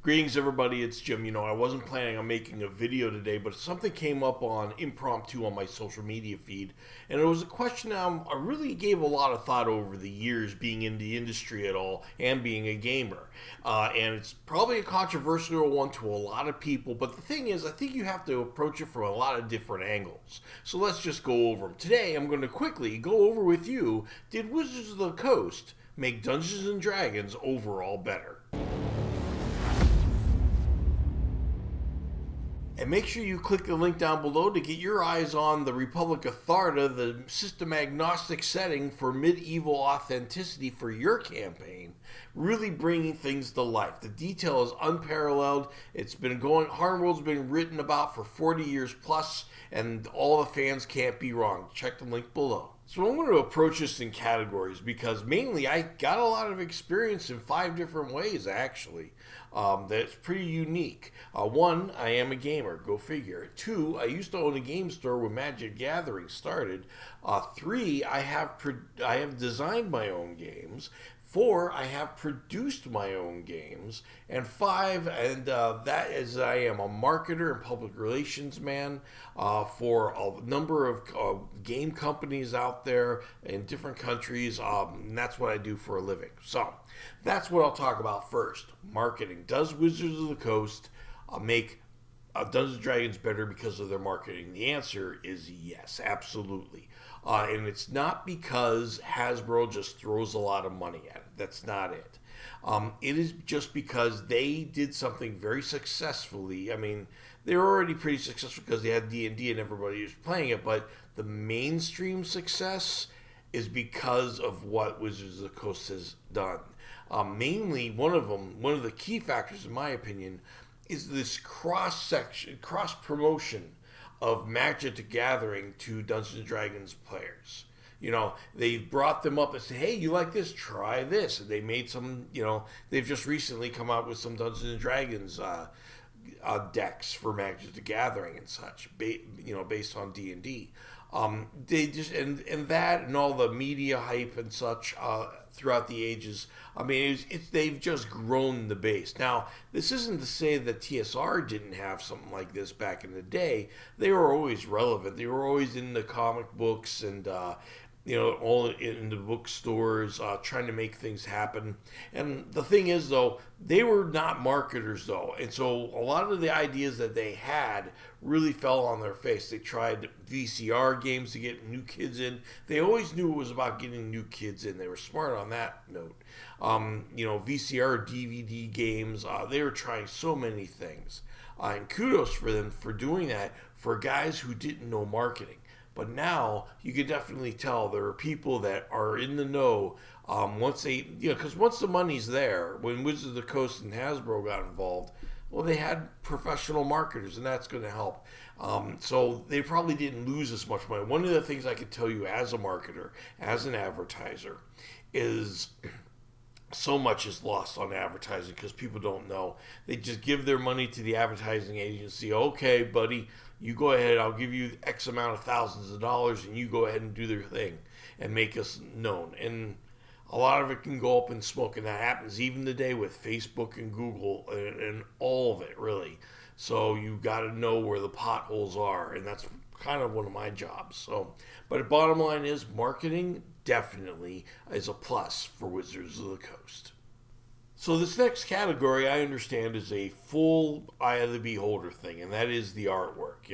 Greetings, everybody. It's Jim. I wasn't planning on making a video today, but something came up on impromptu on my social media feed, and it was a question I really gave a lot of thought over the years being in the industry at all and being a gamer. And it's probably a controversial one to a lot of people, but the thing is, I think you have to approach it from a lot of different angles. So let's just go over them. Today, I'm going to quickly go over with you, did Wizards of the Coast make Dungeons & Dragons overall better? And make sure you click the link down below to get your eyes on the Republic of Tharda, the system agnostic setting for medieval authenticity for your campaign, really bringing things to life. The detail is unparalleled. It's been going, Hardworld's been written about for 40 years plus, and all the fans can't be wrong. Check the link below. So I'm going to approach this in categories because mainly I got a lot of experience in 5 different ways, actually. That's pretty unique. 1, I am a gamer, go figure. 2, I used to own a game store when Magic the Gathering started. 3, I have designed my own games. 4, I have produced my own games. And 5, and that is I am a marketer and public relations man for a number of game companies out there in different countries. And that's what I do for a living. So that's what I'll talk about first. Marketing. Does Wizards of the Coast make Dungeons & Dragons better because of their marketing? The answer is yes, absolutely. And it's not because Hasbro just throws a lot of money at it. That's not it. It is just because they did something very successfully. I mean, they were already pretty successful because they had D&D and everybody was playing it, but the mainstream success is because of what Wizards of the Coast has done. Mainly, one of the key factors, in my opinion, is this cross promotion of Magic the Gathering to Dungeons & Dragons players. They brought them up and said, hey, you like this? Try this. And they made some, they've just recently come out with some Dungeons & Dragons decks for Magic the Gathering and such, based on D&D. They just, and that and all the media hype and such throughout the ages, I mean, they've just grown the base. Now, this isn't to say that TSR didn't have something like this back in the day. They were always relevant. They were always in the comic books and, all in the bookstores, trying to make things happen. And the thing is, though, they were not marketers, though. And so a lot of the ideas that they had really fell on their face. They tried VCR games to get new kids in. They always knew it was about getting new kids in. They were smart on that note. VCR, DVD games, they were trying so many things. And kudos for them for doing that for guys who didn't know marketing. But now you can definitely tell there are people that are in the know once because once the money's there, when Wizards of the Coast and Hasbro got involved, well, they had professional marketers, and that's going to help. So they probably didn't lose as much money. One of the things I can tell you as a marketer, as an advertiser, is so much is lost on advertising because people don't know. They just give their money to the advertising agency. Okay, buddy, you go ahead. I'll give you X amount of thousands of dollars, and you go ahead and do their thing and make us known. And a lot of it can go up in smoke, and that happens even today with Facebook and Google and all of it, really. So you got to know where the potholes are, and that's kind of one of my jobs. So, but the bottom line is marketing definitely is a plus for Wizards of the Coast. So this next category, I understand, is a full eye of the beholder thing, and that is the artwork,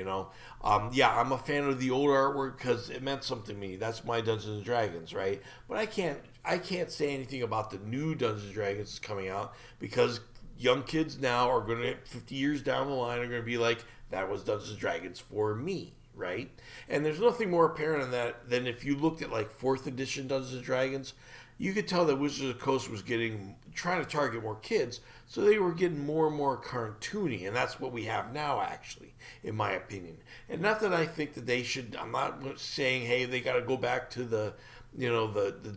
I'm a fan of the old artwork because it meant something to me. That's my Dungeons & Dragons, right? But I can't say anything about the new Dungeons & Dragons that's coming out because young kids now are going to, 50 years down the line, are going to be like, that was Dungeons & Dragons for me, right? And there's nothing more apparent in that than if you looked at like 4th edition Dungeons & Dragons, you could tell that Wizards of the Coast was trying to target more kids, so they were getting more and more cartoony, and that's what we have now, actually, in my opinion. And not that I think that they should, I'm not saying, hey, they got to go back to the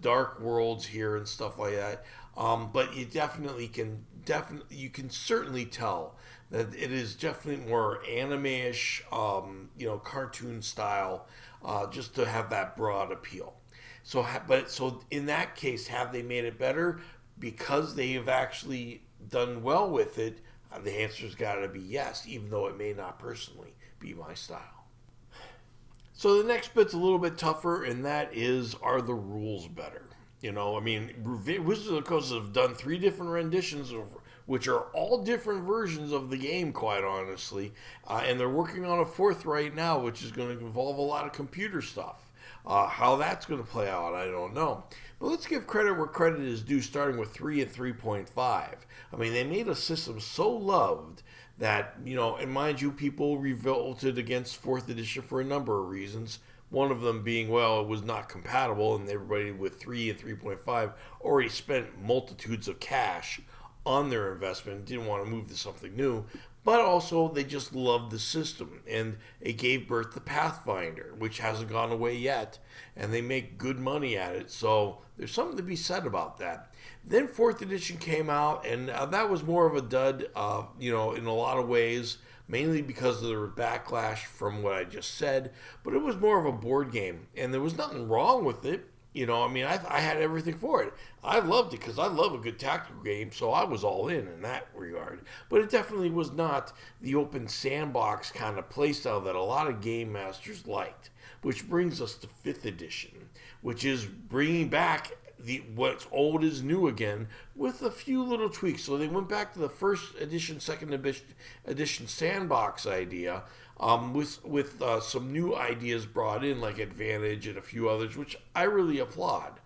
dark worlds here and stuff like that, but you definitely you can certainly tell that it is definitely more anime-ish, cartoon style, just to have that broad appeal. So in that case, have they made it better? Because they have actually done well with it, the answer's got to be yes, even though it may not personally be my style. So the next bit's a little bit tougher, and that is, are the rules better? You know, I mean, Wizards of the Coast have done 3 different renditions of which are all different versions of the game, quite honestly, and they're working on a 4th right now, which is going to involve a lot of computer stuff. How that's going to play out, I don't know. But let's give credit where credit is due, starting with 3 and 3.5. I mean, they made a system so loved that, you know, and mind you, people revolted against 4th edition for a number of reasons. One of them being, well, it was not compatible, and everybody with 3 and 3.5 already spent multitudes of cash on their investment, didn't want to move to something new. But also, they just loved the system, and it gave birth to Pathfinder, which hasn't gone away yet, and they make good money at it, so there's something to be said about that. Then 4th edition came out, and that was more of a dud, you know, in a lot of ways, mainly because of the backlash from what I just said, but it was more of a board game, and there was nothing wrong with it. You know, I mean, I had everything for it. I loved it because I love a good tactical game, so I was all in that regard. But it definitely was not the open sandbox kind of playstyle that a lot of game masters liked. Which brings us to 5th edition, which is bringing back what's old is new again with a few little tweaks. So they went back to the 1st edition, 2nd edition sandbox idea, with some new ideas brought in, like Advantage and a few others, which I really applaud.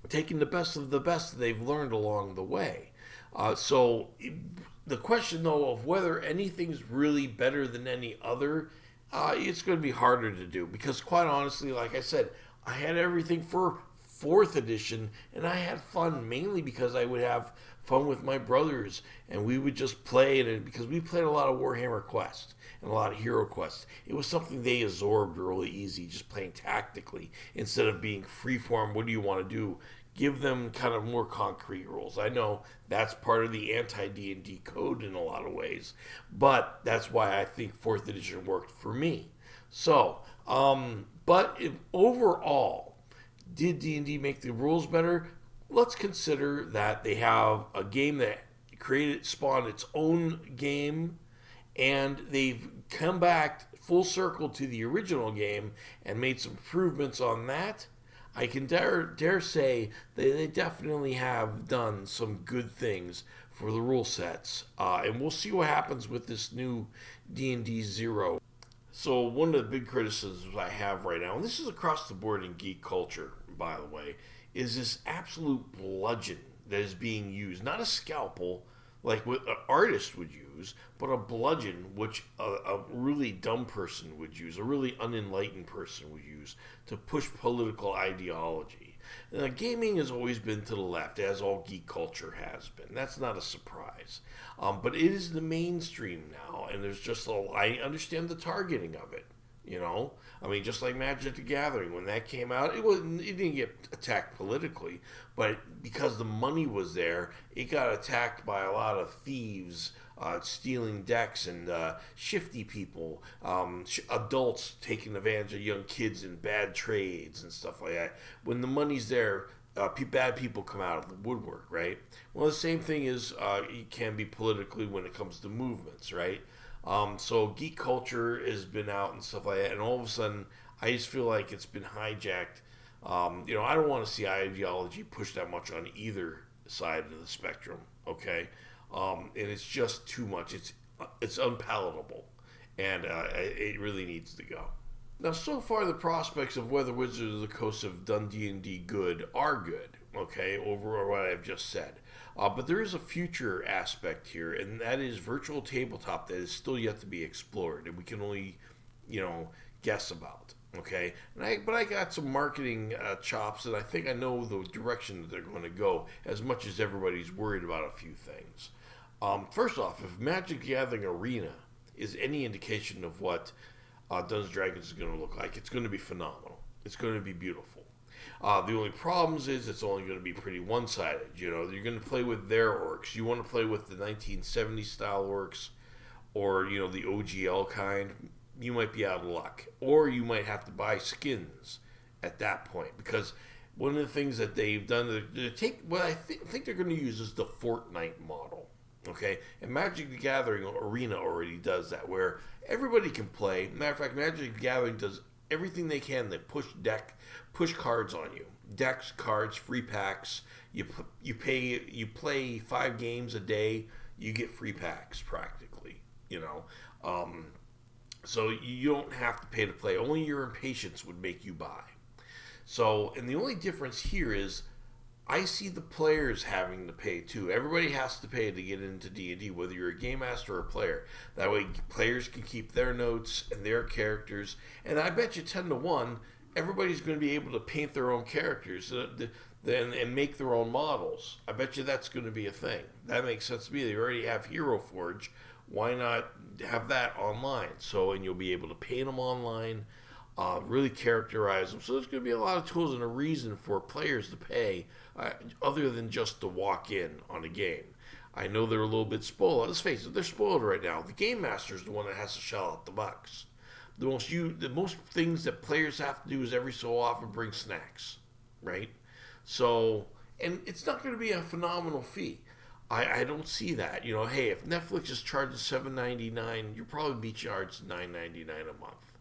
Taking the best of the best they've learned along the way. The question, though, of whether anything's really better than any other, it's going to be harder to do because, quite honestly, like I said, I had everything for 4th edition, and I had fun mainly because I would have fun with my brothers, and we would just play it because we played a lot of Warhammer Quest and a lot of Hero Quest. It was something they absorbed really easy, just playing tactically instead of being freeform. What do you want to do? Give them kind of more concrete rules. I know that's part of the anti-D&D code in a lot of ways, but that's why I think 4th edition worked for me. So, but overall, did D&D make the rules better? Let's consider that they have a game that spawned its own game, and they've come back full circle to the original game and made some improvements on that. I can dare say that they definitely have done some good things for the rule sets, and we'll see what happens with this new D&D 0. So one of the big criticisms I have right now, and this is across the board in geek culture, by the way, is this absolute bludgeon that is being used. Not a scalpel like what an artist would use, but a bludgeon which a really dumb person would use, a really unenlightened person would use to push political ideology. Gaming has always been to the left, as all geek culture has been. That's not a surprise. But it is the mainstream now, and there's just I understand the targeting of it. You know, I mean, just like Magic the Gathering, when that came out, it didn't get attacked politically, but because the money was there, it got attacked by a lot of thieves stealing decks and shifty people, adults taking advantage of young kids in bad trades and stuff like that. When the money's there, bad people come out of the woodwork, right? Well, the same thing is it can be politically when it comes to movements, right? So geek culture has been out and stuff like that, and all of a sudden, I just feel like it's been hijacked. You know, I don't want to see ideology pushed that much on either side of the spectrum. Okay, and it's just too much. It's unpalatable, and it really needs to go. Now, so far, the prospects of whether Wizards of the Coast have done D&D good are good. Okay, over what I've just said. But there is a future aspect here, and that is virtual tabletop that is still yet to be explored, and we can only, guess about. Okay, but I got some marketing chops, and I think I know the direction that they're going to go, as much as everybody's worried about a few things. First off, if Magic the Gathering Arena is any indication of what Dungeons & Dragons is going to look like, it's going to be phenomenal. It's going to be beautiful. The only problems is it's only going to be pretty one-sided. You're going to play with their orcs. You want to play with the 1970s style orcs, or the OGL kind. You might be out of luck, or you might have to buy skins at that point, because one of the things that they've done, they take what I think they're going to use is the Fortnite model. Okay, and Magic the Gathering Arena already does that, where everybody can play. Matter of fact, Magic the Gathering does everything they can. They push cards on you, decks, cards, free packs. You play 5 games a day, you get free packs practically. You know, um, so you don't have to pay to play. Only your impatience would make you buy. So, and the only difference here is I see the players having to pay too. Everybody has to pay to get into D&D, whether you're a game master or a player. That way, players can keep their notes and their characters. And I bet you 10 to 1, everybody's going to be able to paint their own characters and make their own models. I bet you that's going to be a thing. That makes sense to me. They already have Hero Forge. Why not have that online? So, and you'll be able to paint them online, really characterize them. So there's going to be a lot of tools and a reason for players to pay other than just to walk in on a game. I know they're a little bit spoiled. Let's face it, they're spoiled right now. The game master is the one that has to shell out the bucks. The most things that players have to do is every so often bring snacks, right? So, and it's not going to be a phenomenal fee. I don't see that. You know, hey, if Netflix is charging $7.99, you'll probably be charged $9.99 a month.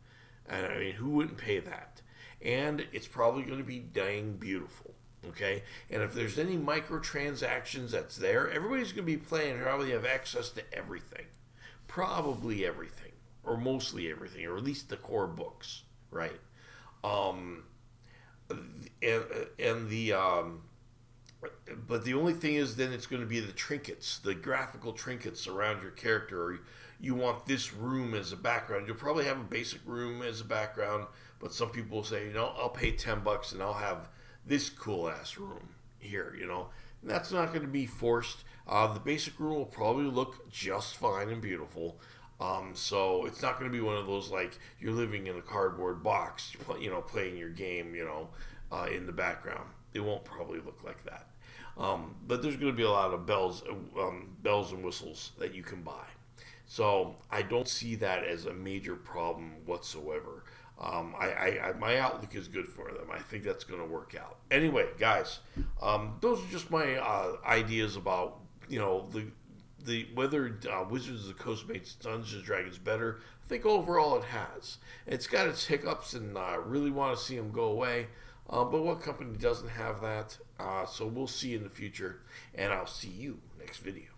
And I mean, who wouldn't pay that? And it's probably going to be dang beautiful. Okay? And if there's any microtransactions that's there, everybody's going to be playing and probably have access to everything. Probably everything. Or mostly everything. Or at least the core books. Right? But the only thing is then it's going to be the trinkets, the graphical trinkets around your character. Or you want this room as a background. You'll probably have a basic room as a background, but some people will say, I'll pay $10 and I'll have this cool ass room here, And that's not going to be forced. The basic room will probably look just fine and beautiful. So it's not going to be one of those like you're living in a cardboard box, playing your game, in the background. It won't probably look like that. But there's going to be a lot of bells and whistles that you can buy. So I don't see that as a major problem whatsoever. My outlook is good for them. I think that's going to work out. Anyway, guys, those are just my ideas about the whether Wizards of the Coast makes Dungeons and Dragons better. I think overall it has. It's got its hiccups, and I really want to see them go away. But what company doesn't have that? So we'll see in the future, and I'll see you next video.